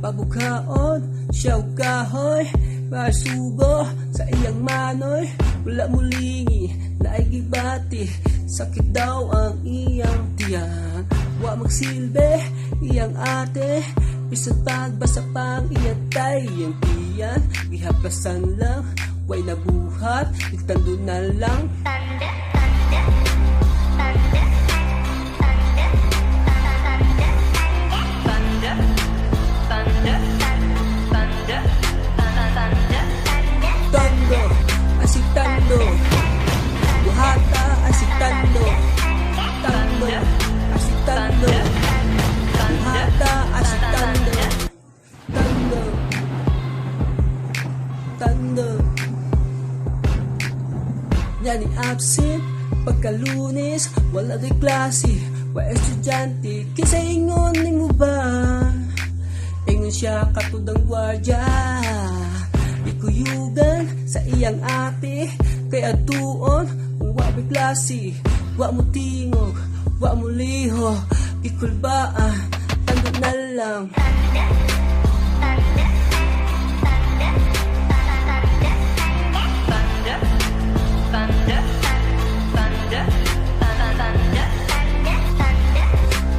Pabukaon, siyaw kahoy, masugo sa iyang manoy. Wala mulingi, naigibati, sakit daw ang iyang tiyan. Wa magsilbi, iyang ate, bisan pagbasa pang iyatay iyang tiyan. Gihapasan lang, way nabuhat, nagtando na lang. Asitando, buhata, asitando, tando, asitando, buhata, asitando, tando, tando. Yani absent, pagkalunes, wala di klase, wa estudyante, kinsa ingon ni mo ba? Ingon siya katudang gwardiya, ikuyugan sa iyang ate, kay atuon kung wa may klase, wa mo tingog, wa mo liho, ikulbaan, tandot na lang.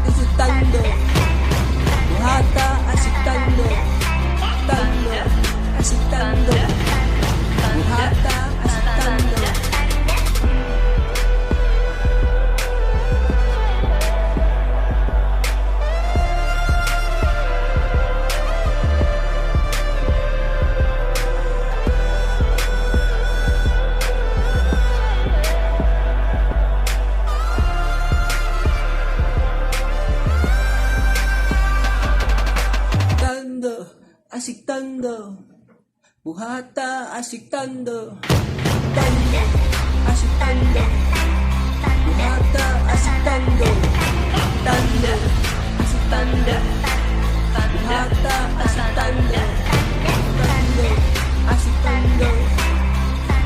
Asitando, buhata, asitando, tando, asitando, buhata, asitando. Asitando, buhata, asitando, tando, asitando, buhata, asitando, tando, asitando, buhata, asitando, tando, asitando,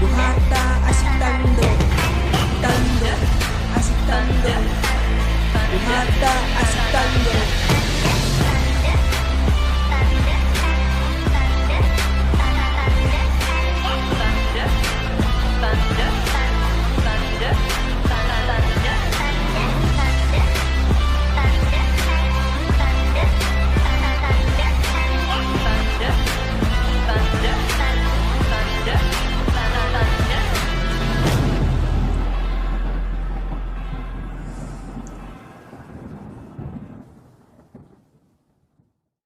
buhata, asitando, tando, asitando, buhata, asitando.